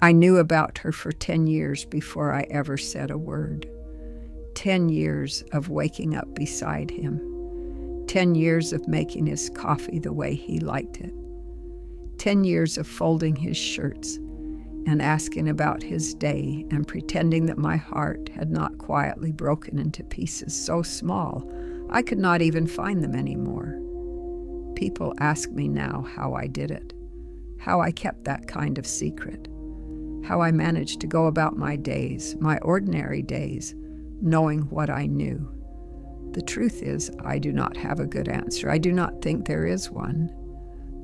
I knew about her for 10 years before I ever said a word. 10 years of waking up beside him. 10 years of making his coffee the way he liked it. 10 years of folding his shirts and asking about his day and pretending that my heart had not quietly broken into pieces so small I could not even find them anymore. People ask me now how I did it, how I kept that kind of secret, how I managed to go about my days, my ordinary days, knowing what I knew. The truth is, I do not have a good answer. I do not think there is one.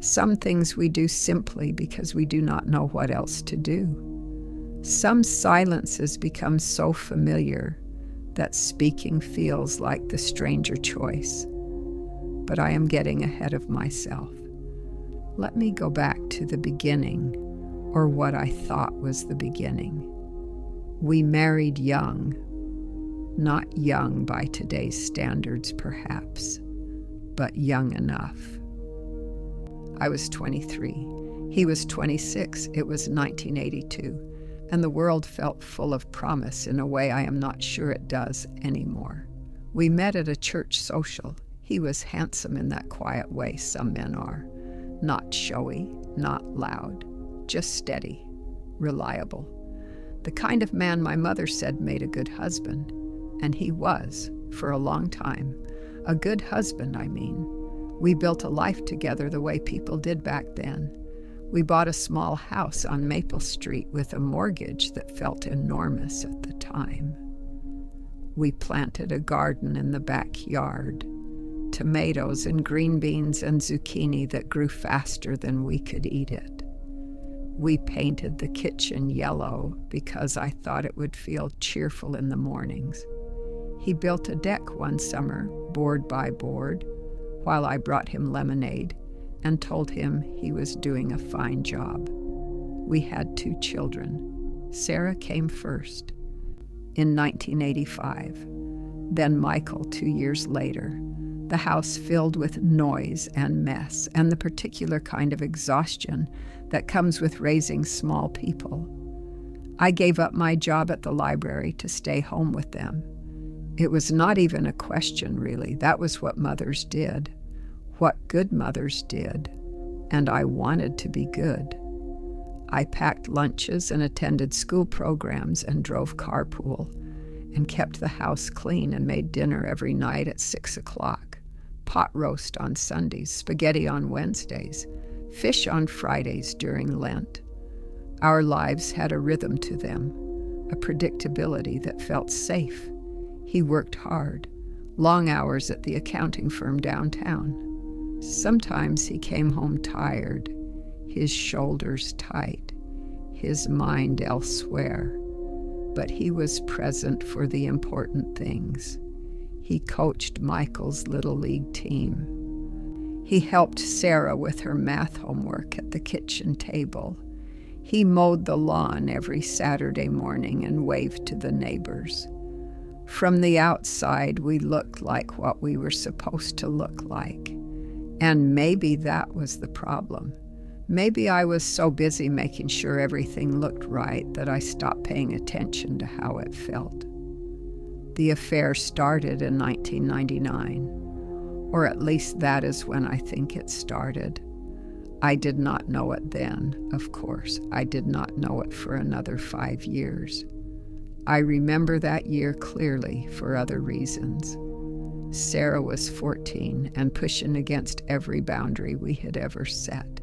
Some things we do simply because we do not know what else to do. Some silences become so familiar that speaking feels like the stranger choice. But I am getting ahead of myself. Let me go back to the beginning, or what I thought was the beginning. We married young, not young by today's standards perhaps, but young enough. I was 23. He was 26. It was 1982. And the world felt full of promise in a way I am not sure it does anymore. We met at a church social. He was handsome in that quiet way some men are. Not showy, not loud, just steady, reliable. The kind of man my mother said made a good husband. And he was, for a long time. A good husband, I mean. We built a life together the way people did back then. We bought a small house on Maple Street with a mortgage that felt enormous at the time. We planted a garden in the backyard, tomatoes and green beans and zucchini that grew faster than we could eat it. We painted the kitchen yellow because I thought it would feel cheerful in the mornings. He built a deck one summer, board by board, while I brought him lemonade and told him he was doing a fine job. We had 2 children. Sarah came first in 1985, then Michael 2 years later. The house filled with noise and mess and the particular kind of exhaustion that comes with raising small people. I gave up my job at the library to stay home with them. It was not even a question, really. That was what mothers did, what good mothers did, and I wanted to be good. I packed lunches and attended school programs and drove carpool and kept the house clean and made dinner every night at 6 o'clock, pot roast on Sundays, spaghetti on Wednesdays, fish on Fridays during Lent. Our lives had a rhythm to them, a predictability that felt safe. He worked hard, long hours at the accounting firm downtown. Sometimes he came home tired, his shoulders tight, his mind elsewhere. But he was present for the important things. He coached Michael's Little League team. He helped Sarah with her math homework at the kitchen table. He mowed the lawn every Saturday morning and waved to the neighbors. From the outside, we looked like what we were supposed to look like. And maybe that was the problem. Maybe I was so busy making sure everything looked right that I stopped paying attention to how it felt. The affair started in 1999, or at least that is when I think it started. I did not know it then, of course. I did not know it for another 5 years. I remember that year clearly for other reasons. Sarah was 14 and pushing against every boundary we had ever set.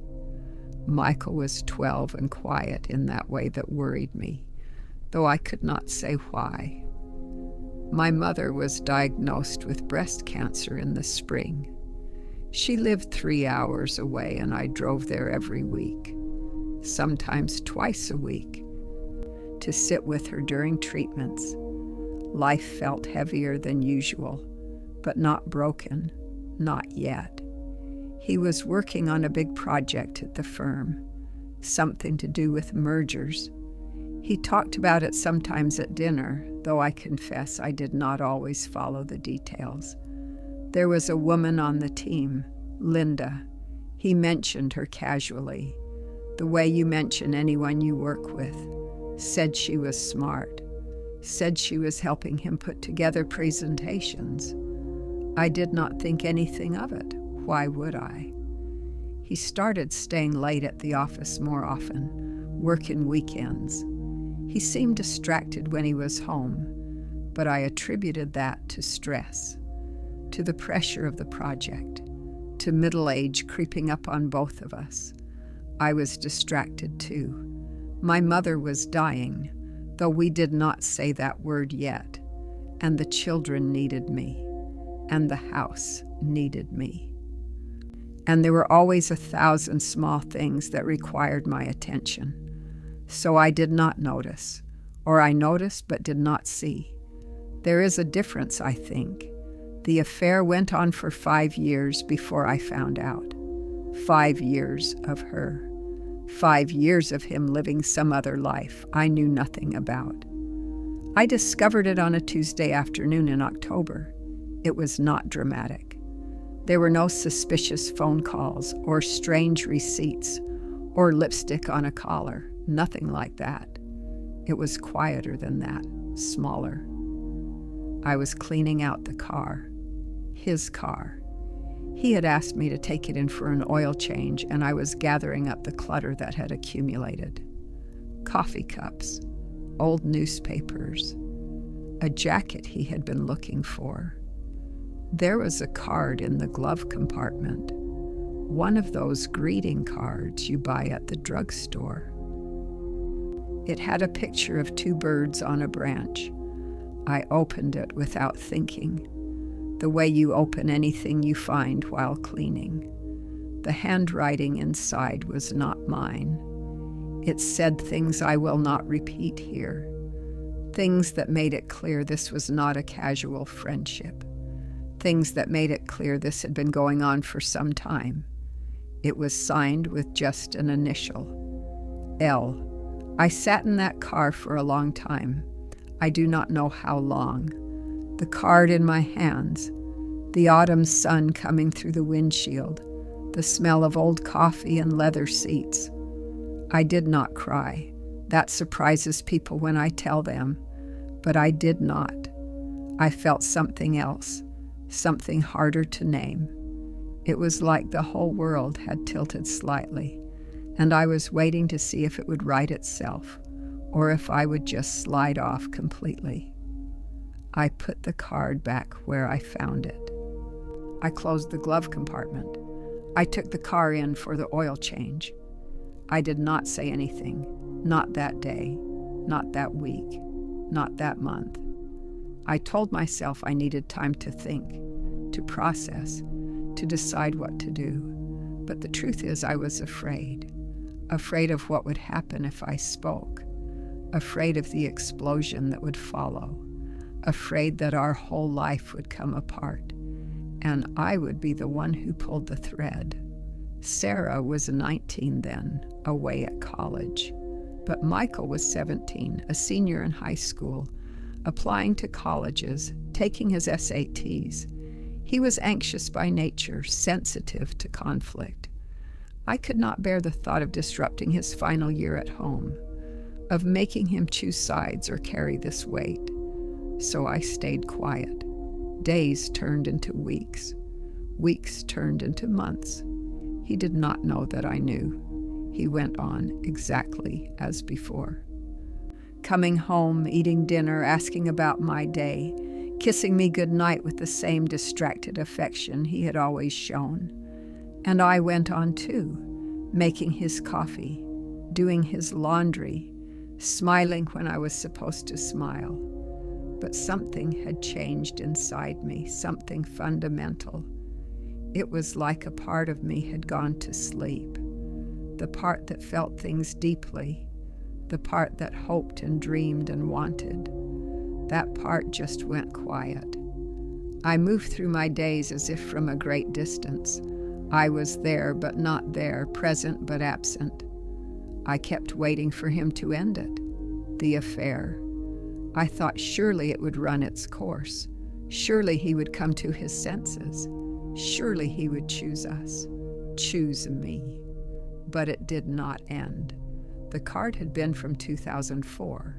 Michael was 12 and quiet in that way that worried me, though I could not say why. My mother was diagnosed with breast cancer in the spring. She lived 3 hours away and I drove there every week, sometimes twice a week, to sit with her during treatments. Life felt heavier than usual, but not broken, not yet. He was working on a big project at the firm, something to do with mergers. He talked about it sometimes at dinner, though I confess I did not always follow the details. There was a woman on the team, Linda. He mentioned her casually. the way you mention anyone you work with, said she was smart, said she was helping him put together presentations. I did not think anything of it. Why would I? He started staying late at the office more often, working weekends. He seemed distracted when he was home, but I attributed that to stress, to the pressure of the project, to middle age creeping up on both of us. I was distracted too. My mother was dying, though we did not say that word yet, and the children needed me, and the house needed me. And there were always 1,000 small things that required my attention. So I did not notice, or I noticed but did not see. There is a difference, I think. The affair went on for 5 years before I found out. 5 years of her. 5 years of him living some other life I knew nothing about. I discovered it on a Tuesday afternoon in October. It was not dramatic. There were no suspicious phone calls or strange receipts or lipstick on a collar. Nothing like that. It was quieter than that, smaller. I was cleaning out the car. His car. He had asked me to take it in for an oil change, and I was gathering up the clutter that had accumulated. Coffee cups, old newspapers, a jacket he had been looking for. There was a card in the glove compartment, one of those greeting cards you buy at the drugstore. It had a picture of 2 birds on a branch. I opened it without thinking, the way you open anything you find while cleaning. The handwriting inside was not mine. It said things I will not repeat here, things that made it clear this was not a casual friendship, things that made it clear this had been going on for some time. It was signed with just an initial, L. I sat in that car for a long time. I do not know how long. The card in my hands, the autumn sun coming through the windshield, the smell of old coffee and leather seats. I did not cry. That surprises people when I tell them, but I did not. I felt something else, something harder to name. It was like the whole world had tilted slightly, and I was waiting to see if it would right itself, or if I would just slide off completely. I put the card back where I found it. I closed the glove compartment. I took the car in for the oil change. I did not say anything, not that day, not that week, not that month. I told myself I needed time to think, to process, to decide what to do. But the truth is I was afraid of what would happen if I spoke, afraid of the explosion that would follow, afraid that our whole life would come apart, and I would be the one who pulled the thread. Sarah was 19 then, away at college, but Michael was 17, a senior in high school, applying to colleges, taking his SATs. He was anxious by nature, sensitive to conflict. I could not bear the thought of disrupting his final year at home, of making him choose sides or carry this weight. So I stayed quiet. Days turned into weeks. Weeks turned into months. He did not know that I knew. He went on exactly as before. Coming home, eating dinner, asking about my day, kissing me goodnight with the same distracted affection he had always shown. And I went on too, making his coffee, doing his laundry, smiling when I was supposed to smile. But something had changed inside me, something fundamental. It was like a part of me had gone to sleep, the part that felt things deeply, the part that hoped and dreamed and wanted. That part just went quiet. I moved through my days as if from a great distance. I was there but not there, present but absent. I kept waiting for him to end it, the affair. I thought surely it would run its course. Surely he would come to his senses. Surely he would choose us, choose me. But it did not end. The card had been from 2004.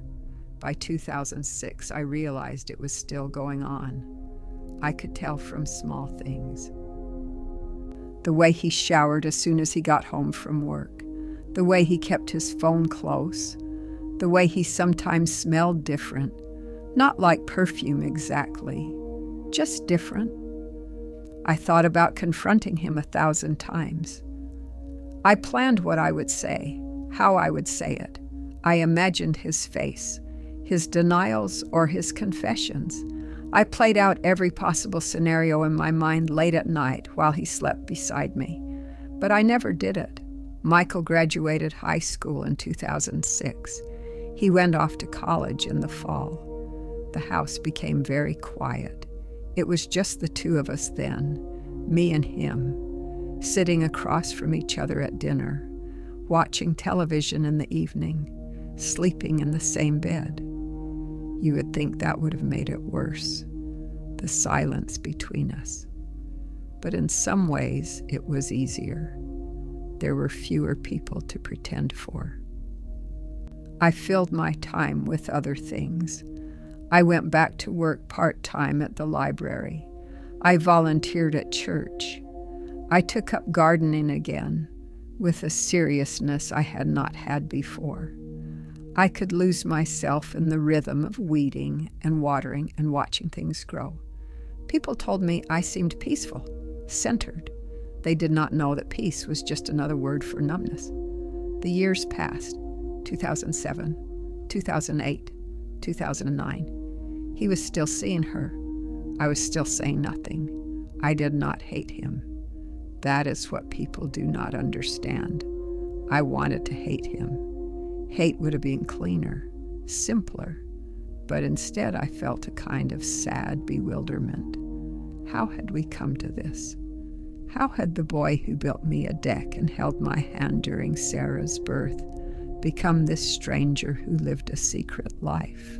By 2006, I realized it was still going on. I could tell from small things. The way he showered as soon as he got home from work. The way he kept his phone close. The way he sometimes smelled different. Not like perfume exactly, just different. I thought about confronting him 1,000 times. I planned what I would say, how I would say it. I imagined his face, his denials or his confessions. I played out every possible scenario in my mind late at night while he slept beside me. But I never did it. Michael graduated high school in 2006. He went off to college in the fall. The house became very quiet. It was just the two of us then, me and him, sitting across from each other at dinner, watching television in the evening, sleeping in the same bed. You would think that would have made it worse, the silence between us. But in some ways, it was easier. There were fewer people to pretend for. I filled my time with other things. I went back to work part-time at the library. I volunteered at church. I took up gardening again, with a seriousness I had not had before. I could lose myself in the rhythm of weeding and watering and watching things grow. People told me I seemed peaceful, centered. They did not know that peace was just another word for numbness. The years passed, 2007, 2008, 2009. He was still seeing her. I was still saying nothing. I did not hate him. That is what people do not understand. I wanted to hate him. Hate would have been cleaner, simpler, but instead I felt a kind of sad bewilderment. How had we come to this? How had the boy who built me a deck and held my hand during Sarah's birth become this stranger who lived a secret life?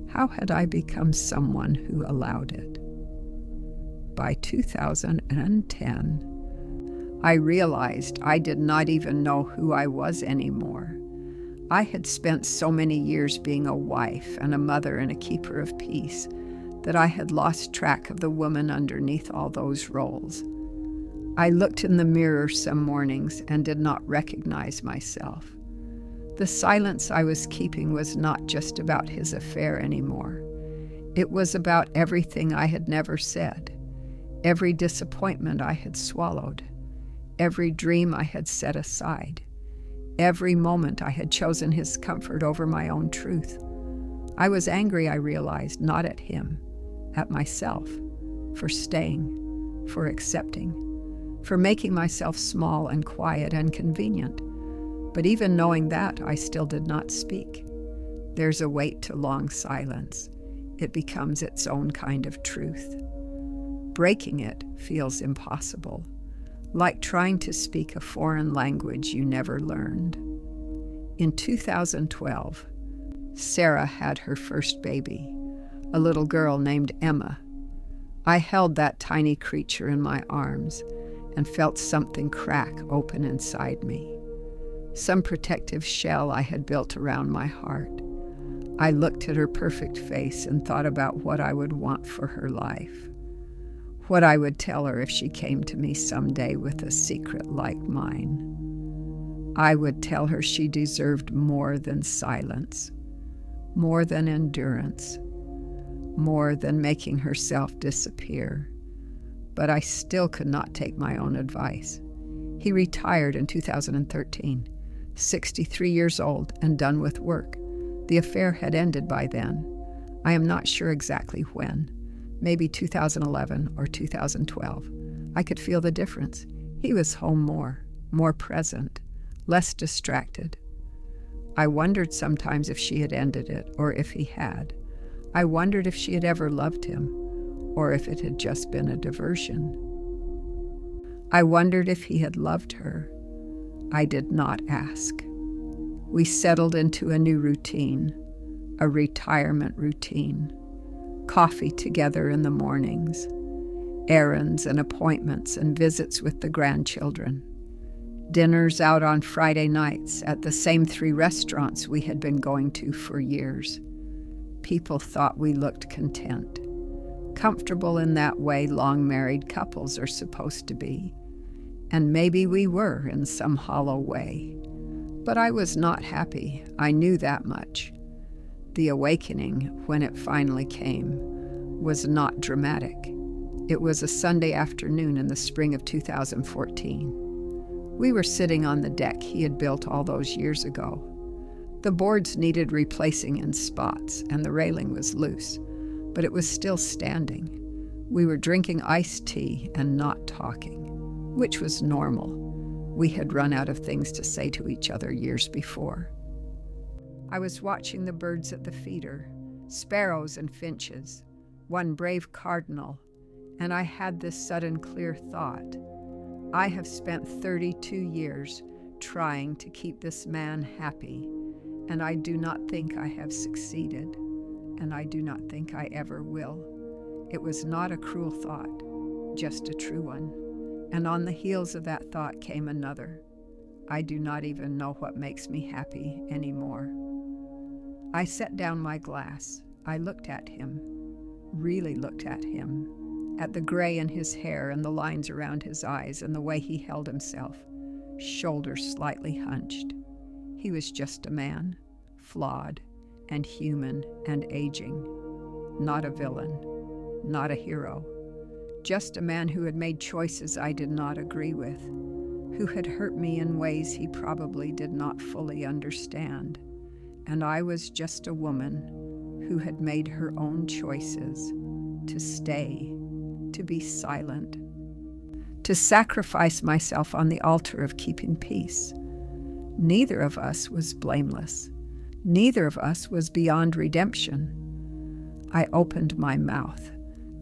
How had I become someone who allowed it? By 2010, I realized I did not even know who I was anymore. I had spent so many years being a wife and a mother and a keeper of peace that I had lost track of the woman underneath all those roles. I looked in the mirror some mornings and did not recognize myself. The silence I was keeping was not just about his affair anymore. It was about everything I had never said, every disappointment I had swallowed, every dream I had set aside, every moment I had chosen his comfort over my own truth. I was angry, I realized, not at him, at myself, for staying, for accepting, for making myself small and quiet and convenient. But even knowing that, I still did not speak. There's a weight to long silence. It becomes its own kind of truth. Breaking it feels impossible, like trying to speak a foreign language you never learned. In 2012, Sarah had her first baby, a little girl named Emma. I held that tiny creature in my arms and felt something crack open inside me. Some protective shell I had built around my heart. I looked at her perfect face and thought about what I would want for her life, what I would tell her if she came to me someday with a secret like mine. I would tell her she deserved more than silence, more than endurance, more than making herself disappear. But I still could not take my own advice. He retired in 2013. 63 years old and done with work. The affair had ended by then. I am not sure exactly when, maybe 2011 or 2012. I could feel the difference. He was home more present, less distracted. I wondered sometimes if she had ended it or if he had. I wondered if she had ever loved him or if it had just been a diversion. I wondered if he had loved her. I did not ask. We settled into a new routine, a retirement routine. Coffee together in the mornings, errands and appointments and visits with the grandchildren, Dinners out on Friday nights at the same 3 restaurants we had been going to for years. People thought we looked content, comfortable in that way long-married couples are supposed to be. And maybe we were in some hollow way. But I was not happy. I knew that much. The awakening, when it finally came, was not dramatic. It was a Sunday afternoon in the spring of 2014. We were sitting on the deck he had built all those years ago. The boards needed replacing in spots, and the railing was loose, but it was still standing. We were drinking iced tea and not talking, which was normal. We had run out of things to say to each other years before. I was watching the birds at the feeder, sparrows and finches, one brave cardinal, and I had this sudden clear thought. I have spent 32 years trying to keep this man happy, and I do not think I have succeeded, and I do not think I ever will. It was not a cruel thought, just a true one. And on the heels of that thought came another. I do not even know what makes me happy anymore. I set down my glass. I looked at him, really looked at him, at the gray in his hair and the lines around his eyes and the way he held himself, shoulders slightly hunched. He was just a man, flawed and human and aging. Not a villain, not a hero. Just a man who had made choices I did not agree with, who had hurt me in ways he probably did not fully understand. And I was just a woman who had made her own choices to stay, to be silent, to sacrifice myself on the altar of keeping peace. Neither of us was blameless. Neither of us was beyond redemption. I opened my mouth.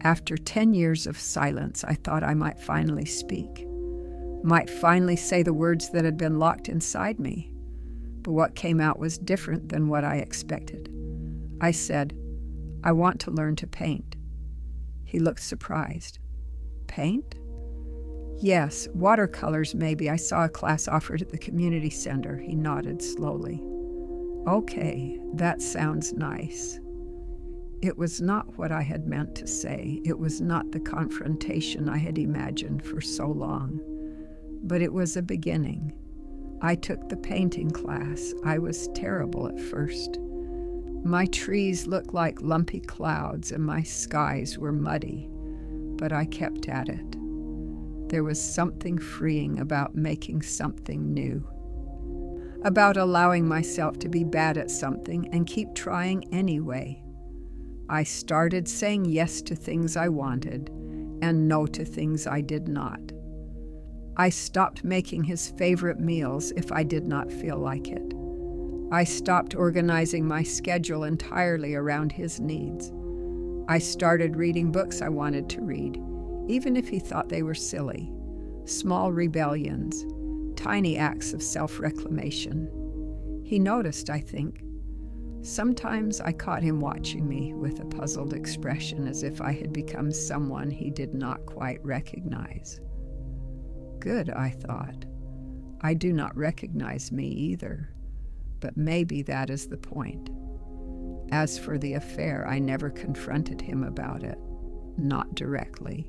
After 10 years of silence, I thought I might finally speak, might finally say the words that had been locked inside me. But what came out was different than what I expected. I said, "I want to learn to paint." He looked surprised. "Paint?" "Yes, watercolors maybe. I saw a class offered at the community center." He nodded slowly. "Okay, that sounds nice." It was not what I had meant to say. It was not the confrontation I had imagined for so long. But it was a beginning. I took the painting class. I was terrible at first. My trees looked like lumpy clouds and my skies were muddy, but I kept at it. There was something freeing about making something new, about allowing myself to be bad at something and keep trying anyway. I started saying yes to things I wanted and no to things I did not. I stopped making his favorite meals if I did not feel like it. I stopped organizing my schedule entirely around his needs. I started reading books I wanted to read, even if he thought they were silly. Small rebellions, tiny acts of self-reclamation. He noticed, I think. Sometimes I caught him watching me with a puzzled expression, as if I had become someone he did not quite recognize. Good, I thought. I do not recognize me either, but maybe that is the point. As for the affair, I never confronted him about it, not directly.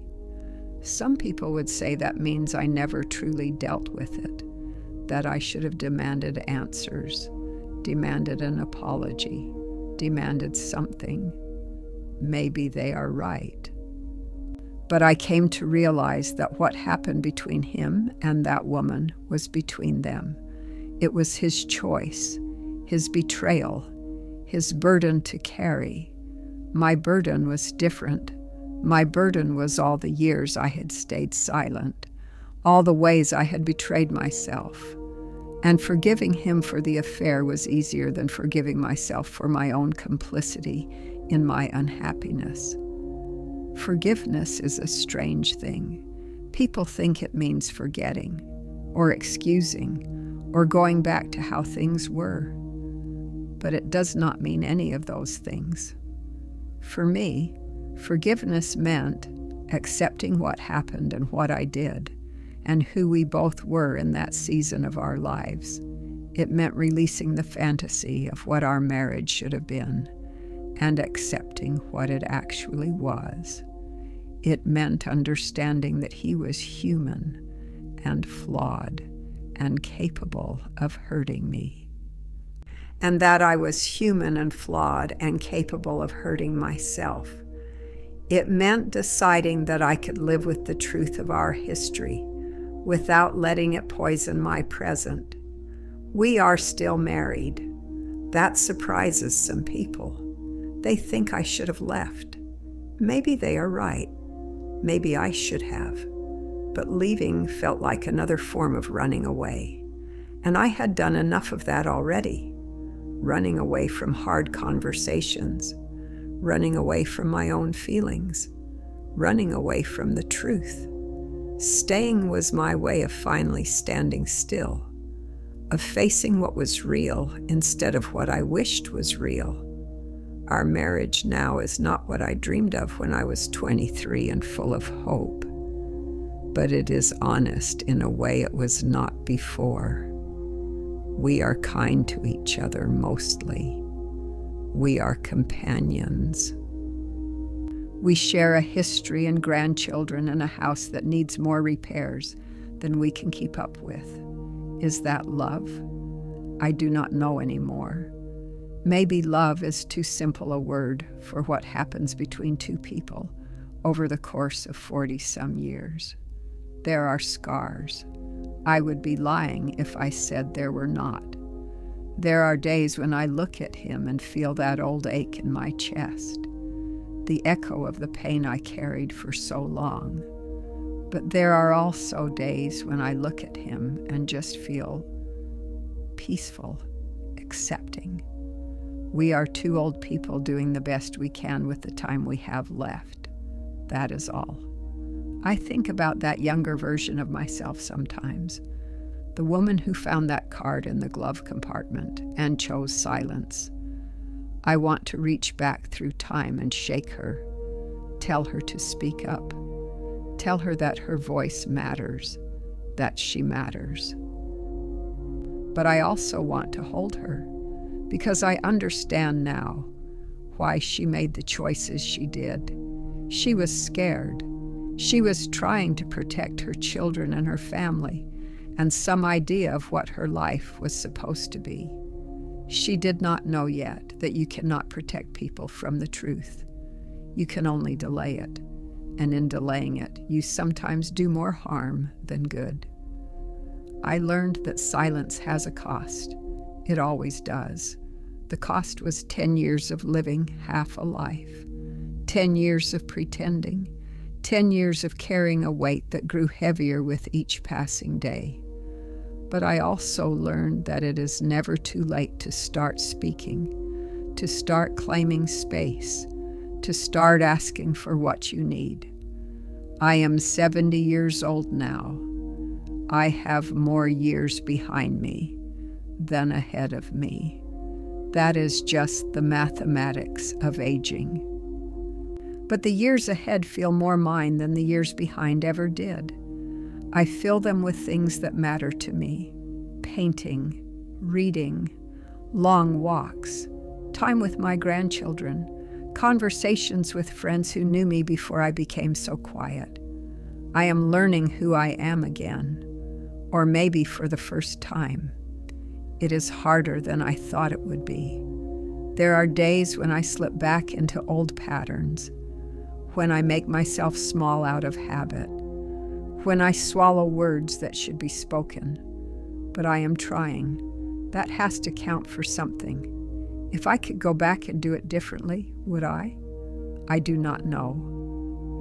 Some people would say that means I never truly dealt with it, that I should have demanded answers, demanded an apology, demanded something. Maybe they are right. But I came to realize that what happened between him and that woman was between them. It was his choice, his betrayal, his burden to carry. My burden was different. My burden was all the years I had stayed silent, all the ways I had betrayed myself. And forgiving him for the affair was easier than forgiving myself for my own complicity in my unhappiness. Forgiveness is a strange thing. People think it means forgetting, or excusing, or going back to how things were. But it does not mean any of those things. For me, forgiveness meant accepting what happened and what I did, and who we both were in that season of our lives. It meant releasing the fantasy of what our marriage should have been and accepting what it actually was. It meant understanding that he was human and flawed and capable of hurting me, and that I was human and flawed and capable of hurting myself. It meant deciding that I could live with the truth of our history without letting it poison my present. We are still married. That surprises some people. They think I should have left. Maybe they are right. Maybe I should have. But leaving felt like another form of running away. And I had done enough of that already. Running away from hard conversations. Running away from my own feelings. Running away from the truth. Staying was my way of finally standing still. Of facing what was real instead of what I wished was real. Our marriage now is not what I dreamed of when I was 23 and full of hope, but it is honest in a way it was not before. We are kind to each other mostly. We are companions. We share a history and grandchildren and a house that needs more repairs than we can keep up with. Is that love? I do not know anymore. Maybe love is too simple a word for what happens between two people over the course of 40-some years. There are scars. I would be lying if I said there were not. There are days when I look at him and feel that old ache in my chest, the echo of the pain I carried for so long. But there are also days when I look at him and just feel peaceful, accepting. We are two old people doing the best we can with the time we have left. That is all. I think about that younger version of myself sometimes, the woman who found that card in the glove compartment and chose silence. I want to reach back through time and shake her, tell her to speak up, tell her that her voice matters, that she matters. But I also want to hold her, because I understand now why she made the choices she did. She was scared. She was trying to protect her children and her family and some idea of what her life was supposed to be. She did not know yet that you cannot protect people from the truth. You can only delay it, and in delaying it, you sometimes do more harm than good. I learned that silence has a cost. It always does. The cost was 10 years of living half a life, 10 years of pretending, 10 years of carrying a weight that grew heavier with each passing day. But I also learned that it is never too late to start speaking, to start claiming space, to start asking for what you need. I am 70 years old now. I have more years behind me than ahead of me. That is just the mathematics of aging. But the years ahead feel more mine than the years behind ever did. I fill them with things that matter to me: painting, reading, long walks, time with my grandchildren, conversations with friends who knew me before I became so quiet. I am learning who I am again, or maybe for the first time. It is harder than I thought it would be. There are days when I slip back into old patterns, when I make myself small out of habit, when I swallow words that should be spoken. But I am trying. That has to count for something. If I could go back and do it differently, would I? I do not know.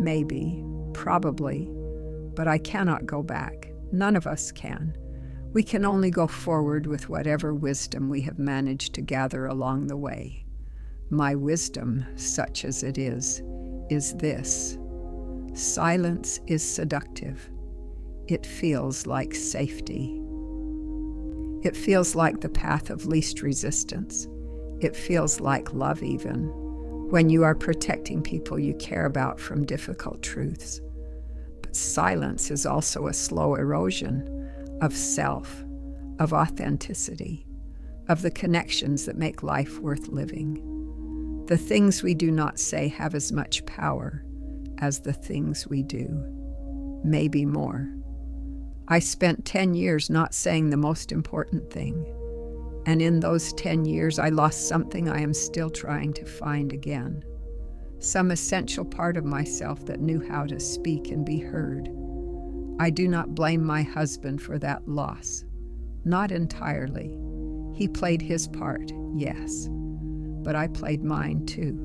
Maybe, probably, but I cannot go back. None of us can. We can only go forward with whatever wisdom we have managed to gather along the way. My wisdom, such as it is this: silence is seductive. It feels like safety. It feels like the path of least resistance. It feels like love even, when you are protecting people you care about from difficult truths. that silence is also a slow erosion of self, of authenticity, of the connections that make life worth living. The things we do not say have as much power as the things we do, maybe more. I spent 10 years not saying the most important thing, and in those 10 years I lost something I am still trying to find again. Some essential part of myself that knew how to speak and be heard. I do not blame my husband for that loss. Not entirely. He played his part, yes, but I played mine too.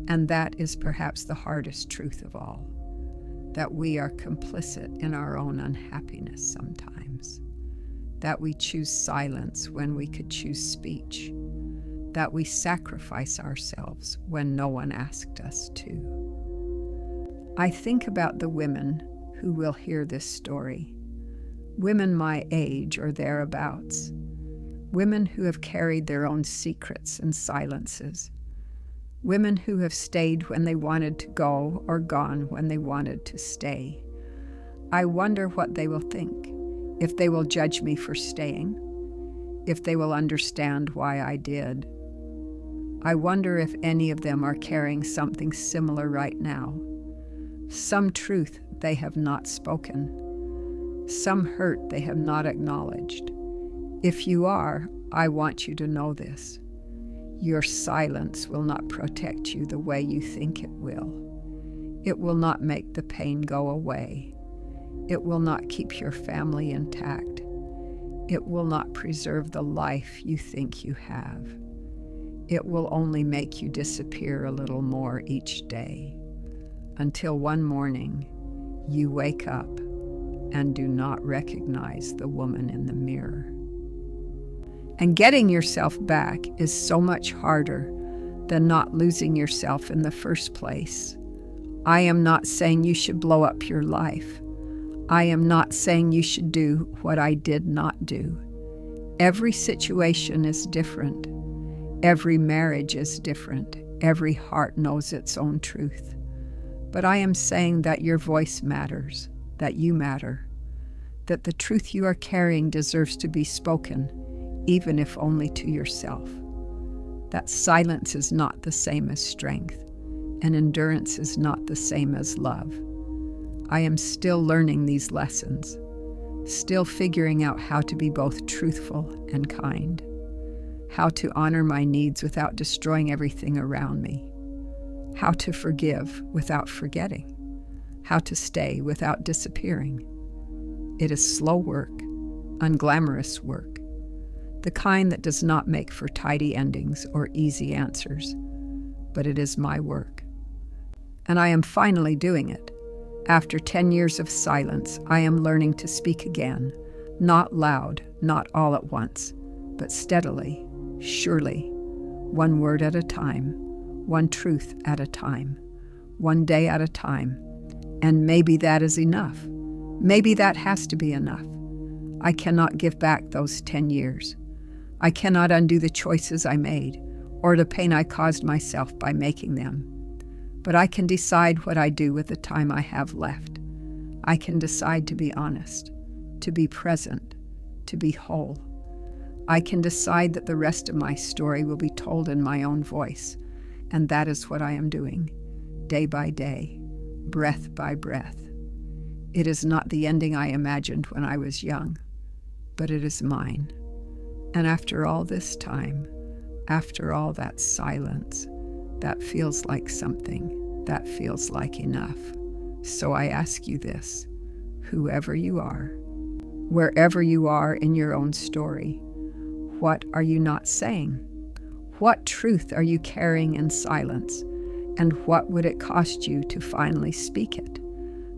And that is perhaps the hardest truth of all, that we are complicit in our own unhappiness sometimes, that we choose silence when we could choose speech, that we sacrifice ourselves when no one asked us to. I think about the women who will hear this story, women my age or thereabouts, women who have carried their own secrets and silences, women who have stayed when they wanted to go or gone when they wanted to stay. I wonder what they will think, if they will judge me for staying, if they will understand why I did. I wonder if any of them are carrying something similar right now, some truth they have not spoken, some hurt they have not acknowledged. If you are, I want you to know this. Your silence will not protect you the way you think it will. It will not make the pain go away. It will not keep your family intact. It will not preserve the life you think you have. It will only make you disappear a little more each day, until one morning you wake up and do not recognize the woman in the mirror. And getting yourself back is so much harder than not losing yourself in the first place. I am not saying you should blow up your life. I am not saying you should do what I did not do. Every situation is different. Every marriage is different. Every heart knows its own truth. But I am saying that your voice matters, that you matter, that the truth you are carrying deserves to be spoken, even if only to yourself. That silence is not the same as strength, and endurance is not the same as love. I am still learning these lessons, still figuring out how to be both truthful and kind, how to honor my needs without destroying everything around me, how to forgive without forgetting, how to stay without disappearing. It is slow work, unglamorous work, the kind that does not make for tidy endings or easy answers, but it is my work. And I am finally doing it. After 10 years of silence, I am learning to speak again, not loud, not all at once, but steadily, surely, one word at a time, one truth at a time, one day at a time. And maybe that is enough. Maybe that has to be enough. I cannot give back those 10 years. I cannot undo the choices I made or the pain I caused myself by making them. But I can decide what I do with the time I have left. I can decide to be honest, to be present, to be whole. I can decide that the rest of my story will be told in my own voice, and that is what I am doing, day by day, breath by breath. It is not the ending I imagined when I was young, but it is mine. And after all this time, after all that silence, that feels like something, that feels like enough. So I ask you this, whoever you are, wherever you are in your own story, what are you not saying? What truth are you carrying in silence? And what would it cost you to finally speak it?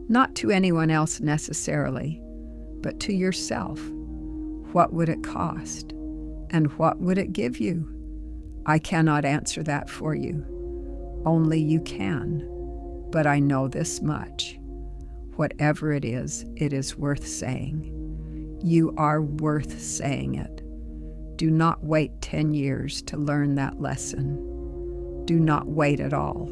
Not to anyone else necessarily, but to yourself. What would it cost? And what would it give you? I cannot answer that for you. Only you can. But I know this much. Whatever it is worth saying. You are worth saying it. Do not wait 10 years to learn that lesson. Do not wait at all.